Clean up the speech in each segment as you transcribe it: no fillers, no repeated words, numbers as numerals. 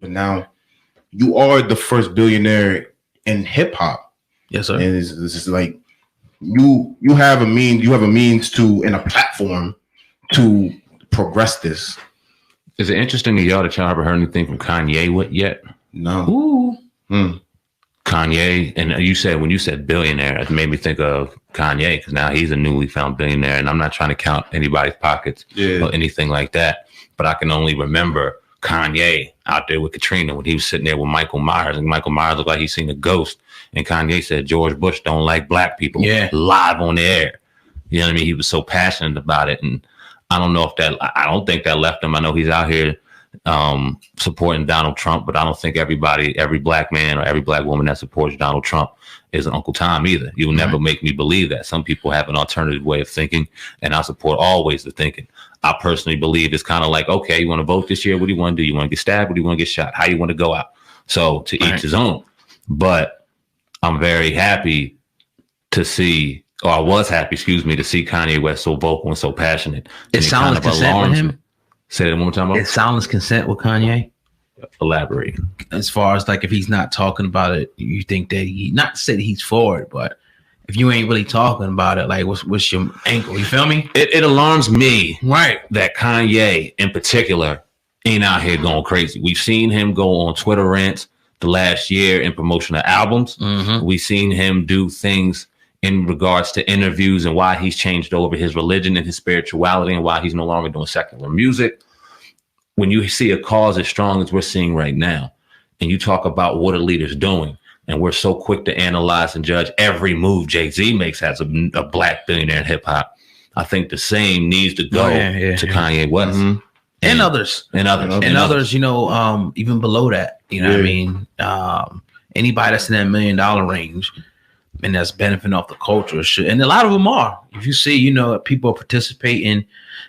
but now you are the first billionaire in hip hop. Yes, sir. And it's just like you have a means to and a platform to progress this. Is it interesting to y'all that y'all ever heard anything from Kanye yet? No. Kanye, and when you said billionaire, it made me think of Kanye because now he's a newly found billionaire, and I'm not trying to count anybody's pockets or anything like that, but I can only remember Kanye out there with Katrina when he was sitting there with Michael Myers, and Michael Myers looked like he's seen a ghost, and Kanye said George Bush don't like black people live on the air. You know what I mean? He was so passionate about it, and I don't think that left him. I know he's out here supporting Donald Trump, but I don't think every black man or every black woman that supports Donald Trump is an Uncle Tom either. You'll never make me believe that. Some people have an alternative way of thinking, and I support all ways of thinking. I personally believe it's kind of like, okay, you want to vote this year? What do you want to do? You want to get stabbed? Or do you want to get shot? How you want to go out? So to each his own. But I'm very happy to see, or I was happy, to see Kanye West so vocal and so passionate. Is silence consent with him? Say that one more time. Is silence consent with Kanye? Elaborate. As far as like if he's not talking about it, you think that not to say that he's for it, but if you ain't really talking about it, like what's your angle? You feel me? It alarms me, right, that Kanye in particular ain't out here going crazy. We've seen him go on Twitter rants the last year in promotion of albums. We've seen him do things in regards to interviews and why he's changed over his religion and his spirituality and why he's no longer doing secular music. When you see a cause as strong as we're seeing right now, and you talk about what a leader's doing, and we're so quick to analyze and judge every move Jay-Z makes as a black billionaire in hip hop, I think the same needs to go to Kanye West. And others. And others, you know, even below that, you know what I mean? Anybody that's in that $1 million range and that's benefiting off the culture should, and a lot of them are. If you see, you know, people are participating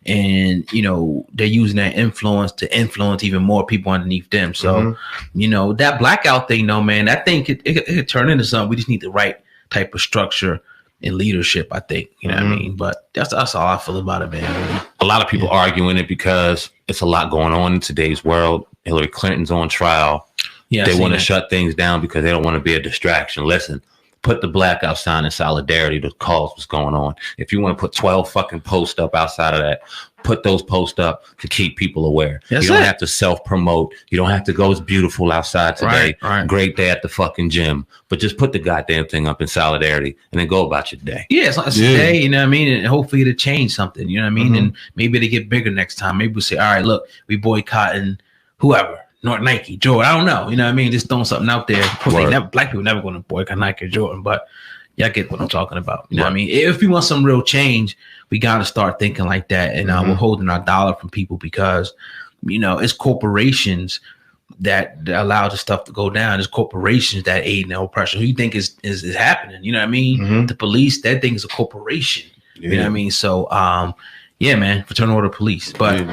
and, you know, they're using that influence to influence even more people underneath them. So, you know, that blackout thing, though, man, I think it could turn into something. We just need the right type of structure and leadership, I think. You know what I mean? But that's all I feel about it, man. A lot of people arguing it because it's a lot going on in today's world. Hillary Clinton's on trial. Yeah, they want to shut things down because they don't want to be a distraction. Listen, put the blackout sign in solidarity to cause what's going on. If you want to put 12 fucking posts up outside of that, put those posts up to keep people aware. You don't have to self-promote. You don't have to go, it's beautiful outside today. Great day at the fucking gym. But just put the goddamn thing up in solidarity and then go about your day. Yeah, it's a day, you know what I mean? And hopefully it'll change something, you know what I mean? And maybe it'll get bigger next time. Maybe we'll say, all right, look, we boycotting whoever. North Nike, Jordan. I don't know. You know what I mean? Just throwing something out there. Of course, black people never going to boycott Nike or Jordan, but y'all get what I'm talking about. You know what I mean? If we want some real change, we got to start thinking like that. And we're holding our dollar from people because, you know, it's corporations that allow the stuff to go down. It's corporations that aid in the oppression. Who you think is happening? You know what I mean? The police, that thing is a corporation. You know what I mean? So, yeah, man, Fraternal Order Police. But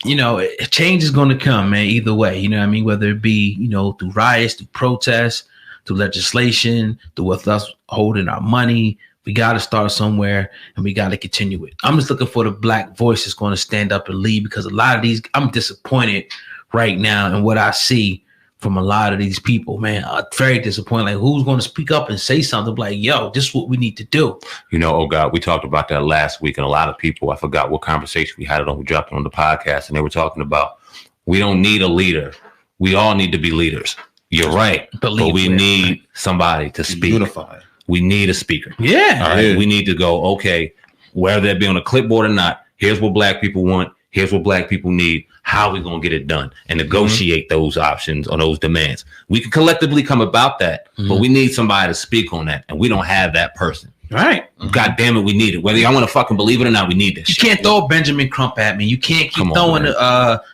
you know, change is going to come, man, either way. You know what I mean? Whether it be, you know, through riots, through protests, through legislation, through with us holding our money. We got to start somewhere and we got to continue it. I'm just looking for the black voice that's going to stand up and lead because a lot of these, I'm disappointed right now in what I see from a lot of these people, man. I'm very disappointed. Like, who's going to speak up and say something like, yo, this is what we need to do? You know, oh God, we talked about that last week, and a lot of people, I forgot what conversation we had it on, we dropped it on the podcast, and they were talking about, we don't need a leader. We all need to be leaders. You're right. But we need somebody to speak. Unified. We need a speaker. Yeah. All right. We need to go, okay, whether that be on a clipboard or not, here's what black people want. Here's what black people need. How are we going to get it done and negotiate those options or those demands? We can collectively come about that, but we need somebody to speak on that. And we don't have that person. Right. God damn it, we need it. Whether y'all want to fucking believe it or not, we need this. You can't throw Benjamin Crump at me. You can't keep throwing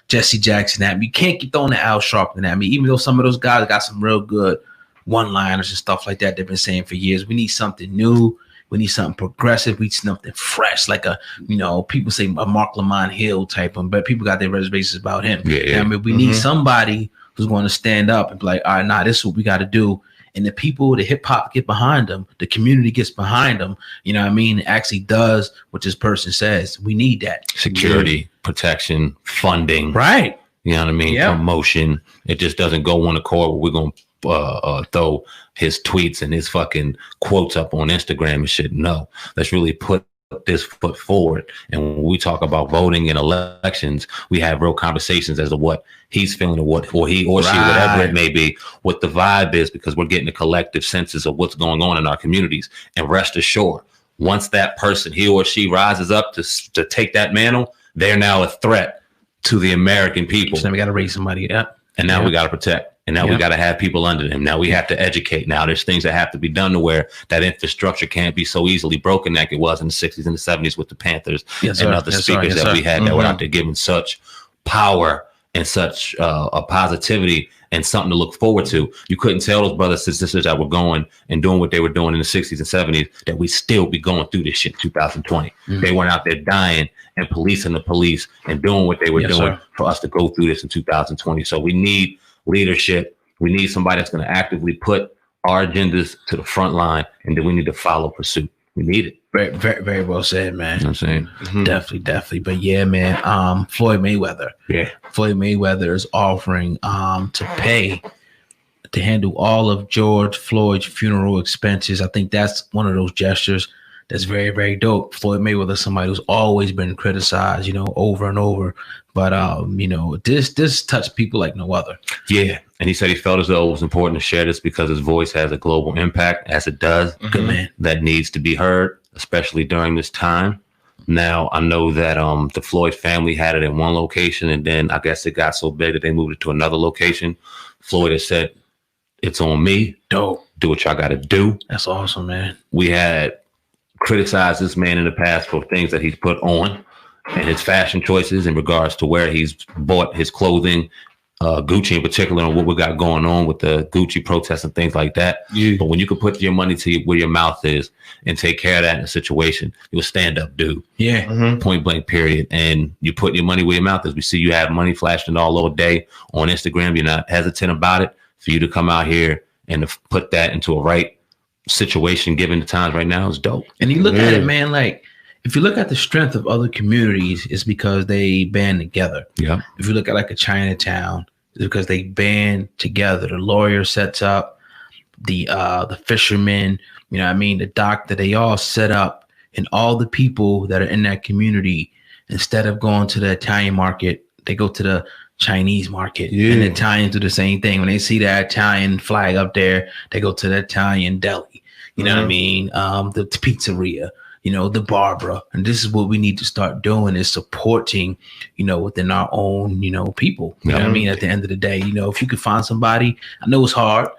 Jesse Jackson at me. You can't keep throwing the Al Sharpton at me, even though some of those guys got some real good one-liners and stuff like that they've been saying for years. We need something new. We need something progressive. We need something fresh, like a, you know, people say a Mark Lamont Hill type of, but people got their reservations about him. I mean, we need somebody who's going to stand up and be like, all right, nah, this is what we got to do. And the people, the hip hop get behind them, the community gets behind them. You know what I mean? It actually does what this person says. We need that. Security, protection, funding. Right. You know what I mean? Promotion. It just doesn't go on accord where we're going to throw his tweets and his fucking quotes up on Instagram and shit. No, let's really put this foot forward. And when we talk about voting and elections, we have real conversations as to what he's feeling or he or she, whatever it may be, what the vibe is, because we're getting a collective senses of what's going on in our communities. And rest assured, once that person, he or she, rises up to take that mantle, they're now a threat to the American people. So we got to raise somebody up. And now we got to protect. And now we got to have people under them. Now we have to educate. Now there's things that have to be done to where that infrastructure can't be so easily broken like it was in the 60s and the 70s with the Panthers and other speakers that we had that were out there giving such power and such a positivity and something to look forward to. You couldn't tell those brothers and sisters that were going and doing what they were doing in the 60s and 70s that we still be going through this shit in 2020. They weren't out there dying and policing the police and doing what they were doing for us to go through this in 2020. So we need leadership. We need somebody that's going to actively put our agendas to the front line, and then we need to follow pursuit. We need it. Very, very, very well said, man. You know what I'm saying? Definitely. But yeah, man, Floyd Mayweather. Yeah. Floyd Mayweather is offering to pay to handle all of George Floyd's funeral expenses. I think that's one of those gestures that's very, very dope. Floyd Mayweather, somebody who's always been criticized, over and over. But, this touched people like no other. Yeah. And he said he felt as though it was important to share this because his voice has a global impact, as it does. Good man. That needs to be heard, especially during this time. Now, I know that the Floyd family had it in one location, and then I guess it got so big that they moved it to another location. Floyd has said, it's on me. Dope. Do what y'all got to do. That's awesome, man. We had criticized this man in the past for things that he's put on and his fashion choices in regards to where he's bought his clothing, Gucci in particular, and what we got going on with the Gucci protests and things like that. Yeah. But when you can put your money to where your mouth is and take care of that in a situation, you'll stand up, dude. Yeah. Point blank, period. And you put your money where your mouth is. We see you have money flashing all over day on Instagram. You're not hesitant about it. For you to come out here and to put that into a right situation, given the times right now, is dope. And you look at it, man, like, if you look at the strength of other communities, it's because they band together. Yeah. If you look at like a Chinatown, it's because they band together. The lawyer sets up, the fishermen, the doctor, they all set up, and all the people that are in that community, instead of going to the Italian market, they go to the Chinese market. And the Italians do the same thing. When they see that Italian flag up there, they go to the Italian deli. You know what I mean? The pizzeria. The Barbara. And this is what we need to start doing, is supporting, within our own, people. You know what I mean? At the end of the day, if you could find somebody, I know it's hard,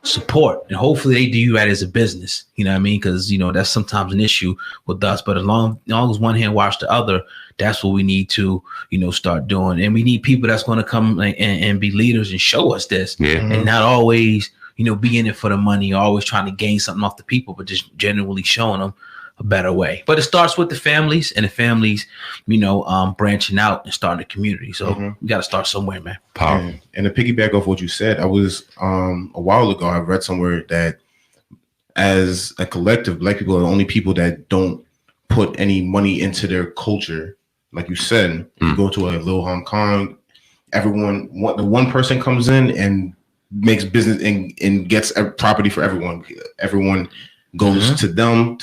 support. And hopefully they do that as a business, because, that's sometimes an issue with us. But as long as one hand wash the other, that's what we need to, start doing. And we need people that's going to come and be leaders and show us this. And not always, be in it for the money, or always trying to gain something off the people, but just genuinely showing them a better way. But it starts with the families, and the families, branching out and starting a community. So we got to start somewhere, man. Powerful. And to piggyback off what you said, I was a while ago, I read somewhere that as a collective, Black people are the only people that don't put any money into their culture. Like you said, you go to a little Hong Kong, the one person comes in and makes business and gets a property for everyone. Everyone goes to them.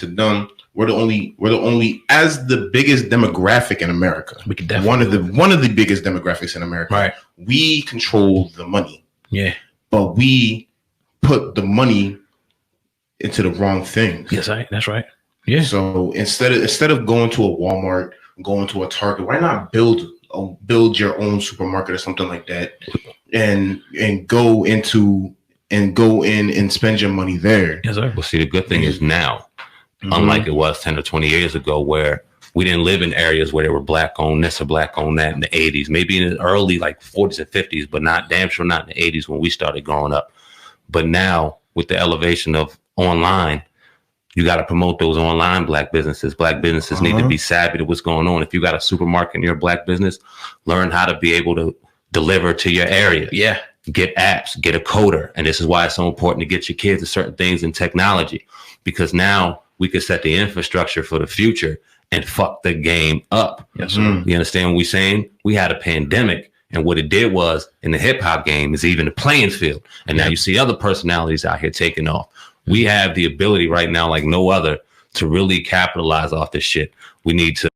We're the only, as the biggest demographic in America. We can one of the biggest demographics in America. Right. We control the money. Yeah. But we put the money into the wrong things. Yes, that's right. Yeah. So instead of going to a Walmart, going to a Target, why not build your own supermarket or something like that, and go in and spend your money there? Yes, sir. Well, see, the good thing is now, unlike it was 10 or 20 years ago, where we didn't live in areas where they were Black owned this or Black owned that in the 80s, maybe in the early 40s and 50s, but not damn sure not in the 80s when we started growing up. But now with the elevation of online, you got to promote those online Black businesses. Black businesses need to be savvy to what's going on. If you got a supermarket in your Black business, learn how to be able to deliver to your area. Yeah. Get apps, get a coder. And this is why it's so important to get your kids to certain things in technology, because now we can set the infrastructure for the future and fuck the game up. Yes, sir. You understand what we're saying? We had a pandemic And what it did was, in the hip hop game, is even the playing field. And now you see other personalities out here taking off. We have the ability right now, like no other, to really capitalize off this shit. We need to